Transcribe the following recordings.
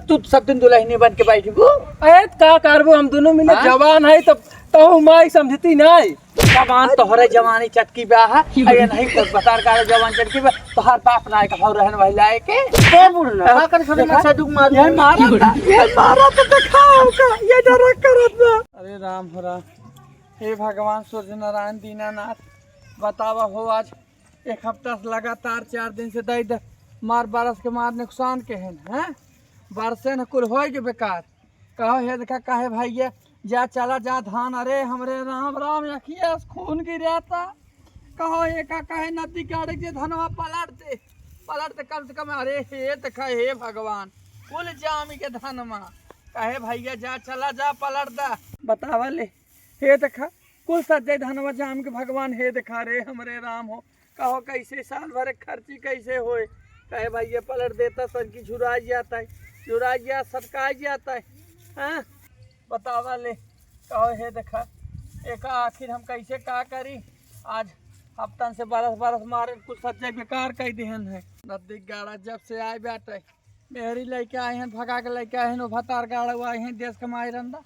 तू सब दिन दुल्हनी बन के बैठी को अरे का करबो हम दोनों मिले जवान है तब तो माई समझती नहीं जवान तोहरे जवानी चटकी बा है अरे नहीं तो बता का जवान चटकी बा तोहर बाप ना के रहन वाला है के ए बुढ़ना का कर छोड़ ना सदुक मार ये मारा तो दिखाओ का ये डर करत ना। अरे राम हो राम, हे भगवान सूर्य नारायण दीनानाथ, बतावा हो आज एक हफ्ता से लगातार 4 दिन से दई मार बारस के मार नुकसान के हैं बरसे न कुल हो के बेकार कहो हे देखा काहे भाई जा चला जा धान अरे हमरे राम राम रखिए खून गिराता कहो ये का कहे नदी काटे के धनवा पलटते कम से कम अरे हे देखा हे भगवान कुल जामी के धनमा कहे भैया जा चला जा पलट दा बतावा ले हे देखा कुल सज्जे धनवा जाम के भगवान हे देखा रे हमरे राम हो कहो कैसे साल भर खर्ची कैसे होए कहे भैया पलट देता सन की झुरा जाता है झुरा गया सटका जाता है हाँ बतावा ले कहो हे देखा एक आखिर हम कैसे का करी आज हफ्तन से बरस मारे कुछ सज्जे बेकार कई देहन है नदी गाड़ा जब से आए बैठे मेहरी लेके आए हैं भगा के लेके आए हैं वो भतार गाड़ा आए हैं देश कमाई रंदा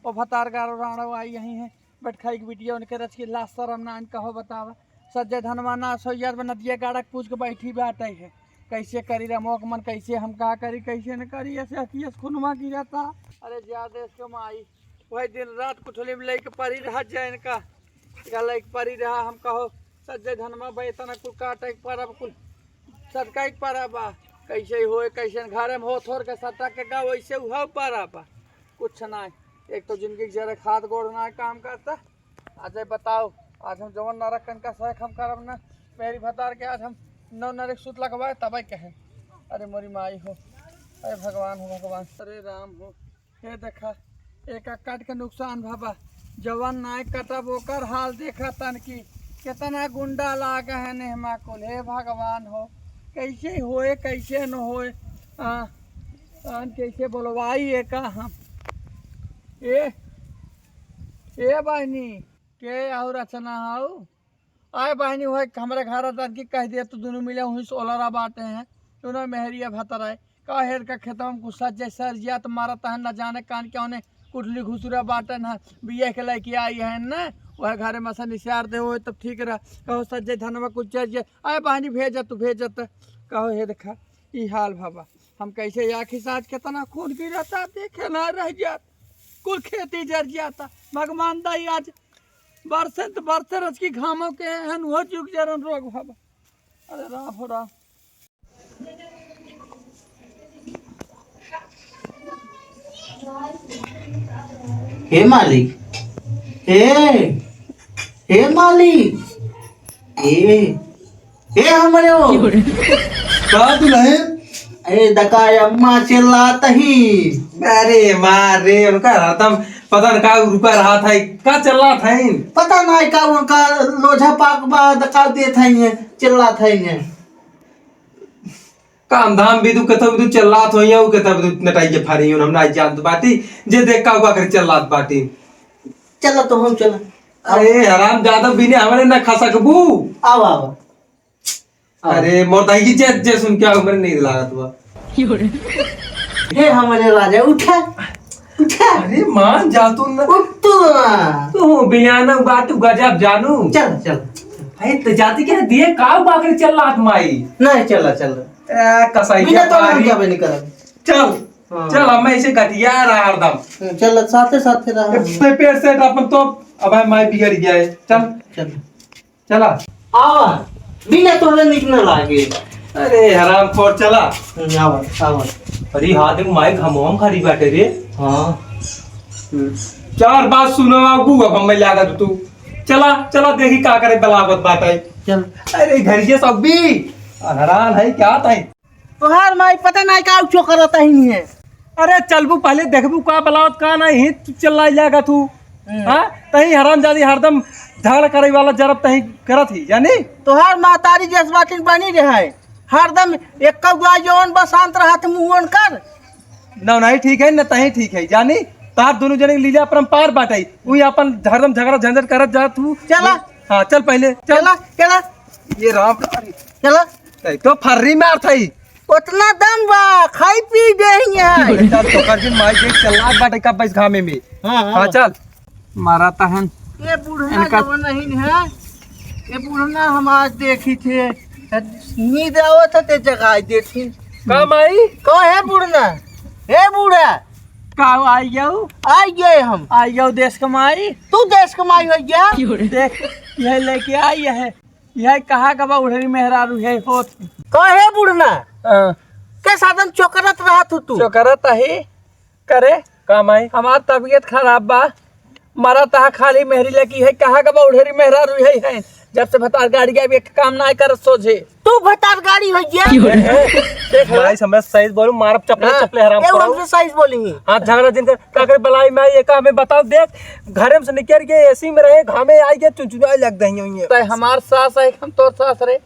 वो भतार गाड़ा आई यहीं है बैठाई की वीडियो उनके रच की लाश शरम नान कहो बतावा सज्जे धनवा ना सोया नदिया गाड़ा पूछ के बैठी बैठे है कैसे करी रमोक मन कैसे हम का करी कैसे न करी ऐसे अकियस खुनमा की रहता अरे ज्यादा इसके माई वही दिन रात कुठली में लेके परी रहा जैन का लेके परी रहा हम कहो सज्जे धनमा भाई इतना कुल काटे परब कुल सटका परब कैसे हो कैसे घरे में हो थोड़ के सटक के गा वैसे हुआ परब कुछ ना एक तो जिंदगी जरा खाद गोड़ना काम करता आज बताओ आज हम जवन नरकन का सह हम करब ना मेरी भतार के आज हम नौ नरक सूत लगवाए तब कहे अरे मोरी माई हो अरे भगवान हो भगवान अरे राम हो हे देखा एक काट के नुकसान भाबा जवन नाय कटब ओकर हाल देखा तन की कितना गुंडा लाग है नेहमा कुल हे भगवान हो कैसे होए कैसे न होए कैसे बोलवाई है का हम ए बहनी के और रचना हाउ आए बहनी हुआ हमारे घर तन की कह दिया तो दोनों मिले हुई सोलरा बाटे हैं दोनों मेहरिया भतर आए का हेर का खेतों में गुस्सा जैसा जिया तो मारा तहन न जाने कान क्या उन्हें कुटली घुसुरा बाटन है बिया के लेके आई है ना वह घरे में निशार दे हो तब ठीक रहा कहो सज्जे धनवा कुछ चाहिए आए बहनी भेजत कहो हे देखा ई हाल बाबा हम कैसे आखिर साज कितना खून गिरता देखे ना रह जात कुल खेती जर जाता भगवान दाई आज बरसे रच की घामों के हन हो चुक जरन रोग बाबा अरे राम हो राम हे मालिक हे मालिक हे हमारे हो का दुल्हन ए दका अम्मा चिल्लात ही अरे मार रे उनका रहता पता न का रुपया रहा था का चल रहा था पता नहीं का उनका लोझा पाक बा दका दे था ये चिल्ला था ये काम धाम भी तू कथा भी तू चल रहा था या कथा भी तू नटाई के फारी हम ना जान तो बाटी जे देख का कर चल रहा बाटी चलो तो हम चला अरे हराम ज्यादा भी नहीं हमारे ना खा सकबू आओ अरे मोरदाई की जे सुन के हमरे नहीं लागत हुआ हे हमारे राजा उठा अरे मान जा तू ना उठ तू बियाना बात गजब जानू चल भाई तो जाती के दिए काव बाकर चल रहा माई नहीं चला कसाई बिना तो हम क्या नहीं कर चल हम ऐसे कटिया रहा हरदम चल साथे रहा पेड़ से अपन तो अब माई बिगड़ गया है चल चला आओ बिना तोड़े निकलने लागे अरे हराम खोर चला आओ अरे हाथ में माई घमोम खरी बाटे रे हाँ चार बात सुनो आगू अब मैं लागा तू चला देखी का करे बलावत बात है चल अरे घर ये सब भी हैरान है क्या था तोहार माई पता नहीं का चो करता ही नहीं है अरे चलबू पहले देखबू का बलावत का नहीं तू चल जाएगा तू हाँ तही हराम जादी हरदम झगड़ा करे वाला जरब तही करत ही जानी तोहार मातारी जज्बातिन बनी रहे हरदम एक जवन बस शांत रहत मुंह कर ना नहीं ठीक है ना तही ठीक है जानी तार दोनों जने लीला परम्पार बाटाई वही अपन हरदम झगड़ा झंझट करत जा तू चला हाँ चल पहले चला ये राम चला तो फर्री मार थई उतना दम बा खाई पी देंगे। चल तो कर दिन माई के चला बाटे का पैसा घामे में। हां चल मारा तहन ये बूढ़ा जवान नहीं है, ये बूढ़ा हम आज देखी थे नींद आवत ते जगाई देती का माई को है बूढ़ा, हे बूढ़ा का आई जाऊ आई गए हम। आई जाऊ देश कमाई। तू देश कमाई हो गया देख यह लेके आई है, यह कहा का बा उड़री मेहरारू है होत को है बूढ़ा के साधन चोकरत रहा तू जो करत है करे। का माई हमार तबीयत खराब बा, मारा तहा खाली मेहरी लगी है, कहा का बा उड़री मेहरारू है। जब से भतार गाड़ी का एक काम ना कर सोझे तू भतार गाड़ी हो गया। देख माई समझ सही बोलू मारब चपले चपले हराम ये पड़ाऊ। हमसे सही बोलेंगे। हां झगड़ा दिन का करे बलाई माई एक हमें बताओ देख घरे में से निकल के एसी में रहे घामे आई के चुचुआ लग दही हुई तो हमार सास है हम तोर सास रे।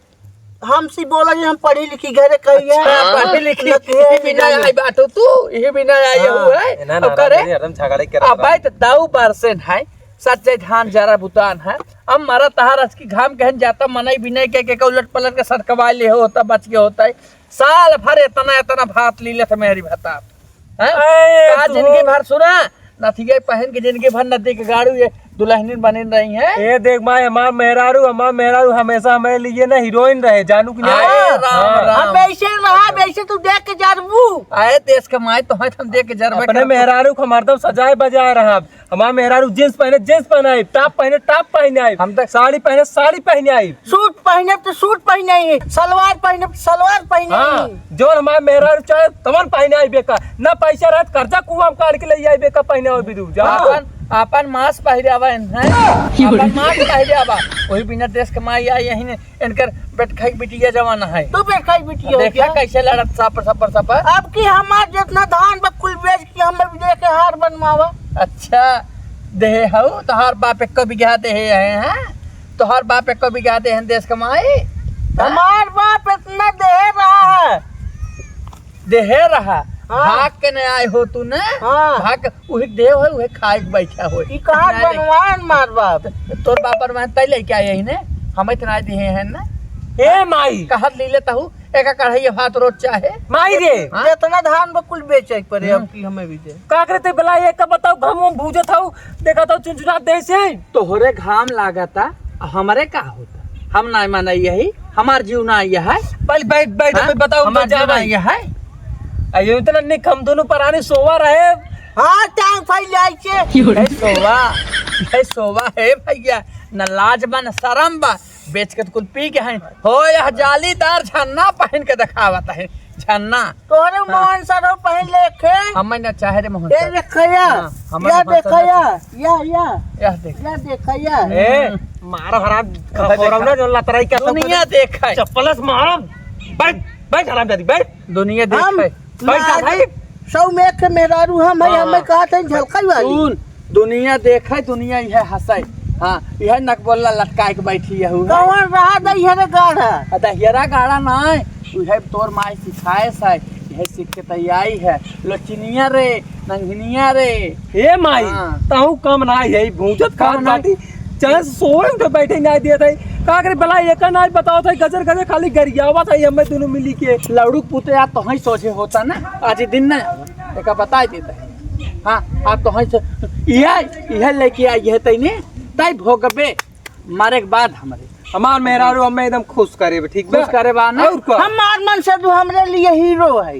हमसे बोला जी हम पढ़ी लिखी घरे कहिए पढ़ी लिखी यही बिना आई बाटो तू यही बिना आई हुआ है ना अब करे हरदम झगड़े के अब भाई तो दाऊ परसेंट है सच्चे धान जरा बुतान है। अब मारा तहार की घाम कहन जाता मनई बिनई के उलट पलट के सटकवा ले होता बच के होता है। साल भर इतना इतना भात ली लेते मेरी भता का जिंदगी भर सुना नथिया पहन के जिंदगी भर नदी के गाड़ू ये दुल्हन बने रही है। ए देख माई हमार मेहरारू हमेशा हमारे लिए ना हीरोइन रहे जानू की आए नहीं। राम हम राम वैसे रहा वैसे तू देख के जानबू। आए देश कमाए तो हम देख के जरबे अपने मेहरारू को हमारे सजाए बजाए रहा हमारे मेहरारू जींस पहने आई टॉप पहने आई हम तक साड़ी पहने आई सूट पहने तो सूट पहने ही, सलवार पहने तो सलवार पहने हाँ ही। जो हमारे मेहरारू चाहे तमन पहने आई बेका ना पैसा रहत कर्जा कुआं में काट के ले आई बेका पहने और बिदू जा अपन मास पहिरावा है अपन मास पहिरावा वही बिना ड्रेस कमाई आई यही ने इनकर बेट खाई बिटिया जमाना है। तू बेखाई बिटिया हो देखा गया। कैसे लड़त सपर अब की हमार जितना धान बकुल बेच के हमें भी दे के हार बनवावा। अच्छा देहे हऊ तोहार बाप एक बिघा देहे हैं तोहार बाप एक बिघा दे हैं देश कमाई हमार बाप इतना दे रहा है। देहे रहा हाँ। भाग के न आए हो तू ने हाँ। भाग वही देव है वही खाए के बैठा हो ई कहाँ बनवान मार बाप। तोर बापर में तै लेके आए यही ने हम इतना दिए हैं ना ए माई कहत ले लेता हूँ एक कढ़ाई भात रोज चाहे माई रे हाँ? जितना धान बकुल बेचे के पड़े अब की हमें भी दे। का करते बला ये का बताओ घम भूजत हूं देखा तो चुनचुना दे से तोहरे घाम लागता हमारे का होता हम ना माना यही हमार जीव ना यह है पहले बैठ बैठ हाँ? बताओ हमार जा जीव ना भाई यह है अयो इतना निक हम दोनों पराने सोवा रहे हाँ टांग फैल आई छे। है सोवा है भैया न लाज बा न शरम बा बेच के तो कुल पी के हैं हो यह जालीदार झन्ना पहन के दिखावत है झन्ना तोहरे मोहन सरो पहन लेखे। हम न चाहे रे मोहन ये देखया हाँ, हमारे या पास देखया यह देख या देखया। ए मारा हराम खौराव ना जो लतराई का दुनिया देख है चप्पलस मारा बैठ बैठ हराम जाती बैठ दुनिया हम देख है बैठ जा भाई सौ में के मेहरारू हम है हमें कहा था झलकाई वाली। सुन दुनिया देखे दुनिया यह हंसाई हाँ यह नकबोला लटकाए के बैठी है कौन रहा दई है रे गाढ़ा। अदा हेरा गाड़ा ना है तोर माई सिखाए साय यह सीख के तैयारी है लोचिनिया रे नंगनिया रे ए माई हाँ। ताऊ कम ना यही भूजत खा कम ना। काटी चल सोए उठे बैठे ना दिए थे का करे बला एक ना बताओ था गजर गजर खाली गरियावा था हमें दोनों मिली के लड़ू पुते या तो ही सोचे होता ना आज दिन ना एक बता देता है हाँ आप तो ही यह लेके आई है तैने तय भोगबे मारे के बाद हमारे हमार मेहरारू हमें एकदम खुश करे ठीक बा खुश करे बा ना और का हमार मन से तू हमरे लिए हीरो है।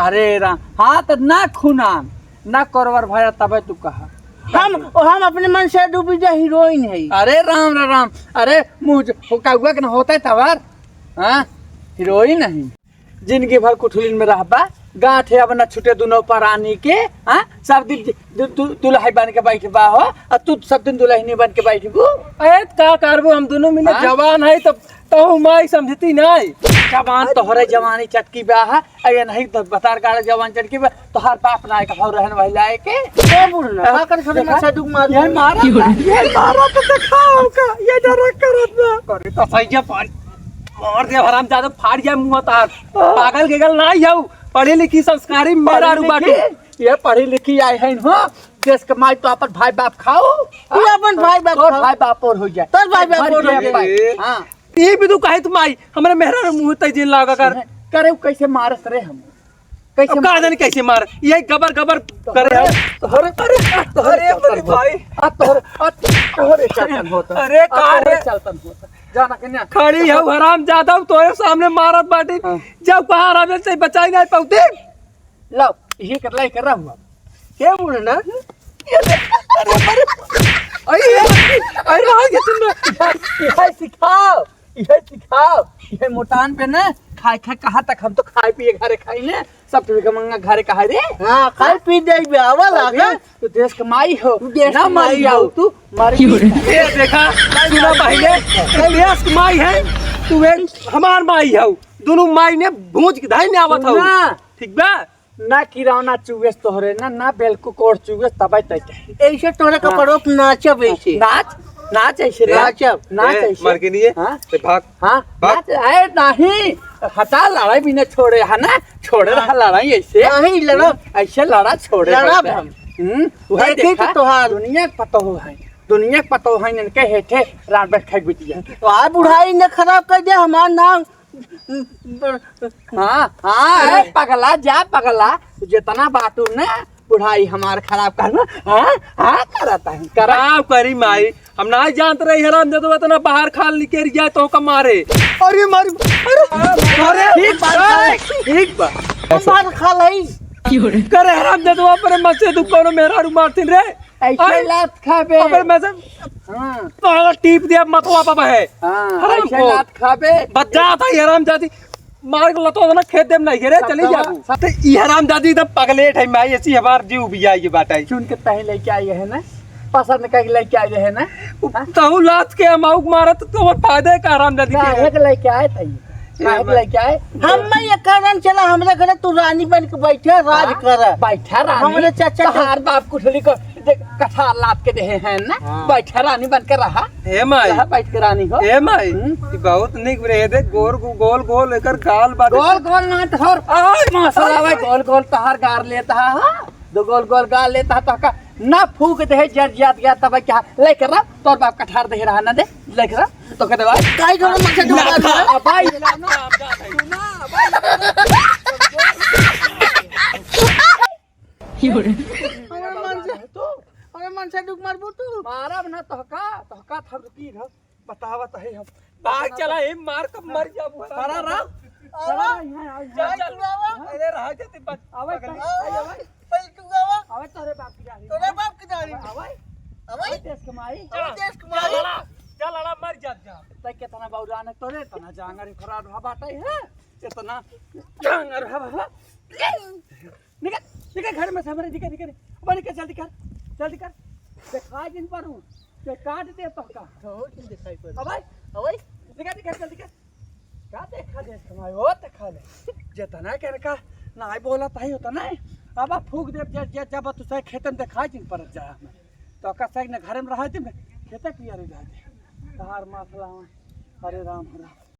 अरे राम हाँ तो ना खुनाम ना करवर भया तबे तू कहा हम अपने मन से डूबी जा हीरोइन है। अरे राम रे राम अरे मुझ हुआ के ना होता है तवार हाँ हीरोइन नहीं जिंदगी भर कुठुलिन में रहबा गांठ है अब न छुटे दोनों परानी के हाँ सब दिन दुल्हाई बन के बैठबा हो और तू सब दिन दुल्हनी बन के बैठबू ए का करबो हम दोनों मिले हाँ? जवान है तब तो माई समझती नहीं जवान तोहरे जवानी चटकी बा है अरे नहीं तो बतार गाड़े जवान चटकी बा तोहार बाप ना के भाव रहन वहिलाए के ए बुढ़ना का कर छोड़े मन से डूब मार। ये मारा तो दिखाओ का ये डर करत बा करे तो सही जा मार दे हराम ज्यादा फाड़ जाए मुंह तार पागल के गल ना जाऊ पढ़ी लिखी संस्कारी मेरा बाटे ये पढ़ी लिखी आए हैं हो देश कमाई तो अपन भाई बाप खाओ तू अपन भाई बाप तोर खाओ। भाई बाप और हो जाए तोर भाई बाप और हो जाए। हाँ ये भी तू काहे तुम आई हमारे मेहरा मुंह तय जिन लागा कर करे कैसे मारस रे हम कैसे अब कहा जाने कैसे मार ये गबर गबर करे हम तोहरे तोहरे मेरे भाई तोहरे चलतन होता अरे का रे चलतन होता जाना कन्या खड़ी है हराम ज्यादा तोरे सामने मारत बाटी जब बाहर आवे से बचाई नहीं पाउते लो ये कर रहा हूँ क्या बोले ना अरे राज तुम सिखाओ ये मोटान पे ना खाए कहाँ तक हम तो खाए पिए घरे खाई ने सब तो मंगा घरे कहा रे हाँ खाई पी दे आवा लागे तू देश कमाई हो देश ना कमाई मारी आओ हो। तू मार ये देखा सुना भाई ये देश की माई है तू एक हमार माई है दोनों माई ने भूज के धाई ने आवत हो ना ठीक बा ना किराना चुगेस तोहरे ना बेलकू कोड़ चुगेस तबाई तय ऐसे तोरे कपड़ों पे नाचब ऐसे नाच ऐसे नाच ऐसे मर के नहीं हाँ है भाग हाँ नाच है नहीं हटा लड़ाई भी न छोड़े है ना छोड़े रहा लड़ाई ऐसे नहीं लड़ब ऐसे लड़ा छोड़े लड़ब हम वही देखे देखा तो तोहार दुनिया के पतो है दुनिया के पतो है इनके हेठे रात बैठ खाई बिटिया तो आ बुढ़ाई ने खराब कर दिया हमार नाम हाँ पगला जा पगला जितना बातू ना बुढ़ाई हमार खराब करना हाँ करता है खराब करी माई हम नहीं जानते रहे हराम जब इतना बाहर खाल निकल जाए तो का मारे अरे मारी अरे ठीक बा हमार खालाई करे हराम जब पर मसे दुकानों मेरा रू मारतिन रे ऐसे लात खाबे अबे मैं से तो टीप दिया मतवा पापा है हाँ ऐसे लात खाबे बच्चा था हराम जाती मार के लतो ना खेत देम नहीं रे चली जा तो ई हराम जाती एकदम पगलेट है मैं ऐसी हमार जीव भी आई ये बात है चुन के तही लेके आई है ना पसंद करके लेके आई है ना तो लात के अमाउक मारत तो फायदे का हराम जाती काहे के लेके आए थे काहे के लेके आए हम मैं ये कारण चला हमरे घर तू रानी बन के बैठे राज कर बैठा रानी हमरे चाचा तहार बाप कुठली को कठार लात के दे हैं ना बैठा रानी बन के रहा हे माई बैठ के रानी हो ए माई ई बहुत निक रे दे गोल गोल लेकर गाल बात गोल ना तोहर मसाला भाई गोल तहार गार लेता है दो गोल गाल लेता है तो का ना फूक दे जर जात गया तब क्या लेकर रहा तोर बाप कठार दे रहा ना दे लेकर रहा तो कहते भाई काई घर में से डुबा भाई अरे मन से डुब मारबो तू मारब ना तहका थरुकी रह बतावत है हम भाग चला ए मार कब मर जाबू सारा रहा चल अरे रहा जती बच आवे पल तू गावा आवे तोरे बाप की गाड़ी तोरे बाप की गाड़ी आवे देश कमाई देश कुमारी चल अड़ा मर जात जा तय कितना बौरा ने तोरे तना जांगर खरा रहा बाटे है इतना जांगर रहा निकल घर में हमरे निकल बन के जल्दी कर देखा जिन पर हूं के काट दे तो का दिखाई पड़ अबे निकल जल्दी कर क्या देखा देश कमाई हो देखा ले जितना के का नाई बोला ताई होता ना अब फूक दे जब तू से खेतन देखा जिन पर जा तो का सही न घर में रहा दे खेते पिया रे जा तहार मसला हरे राम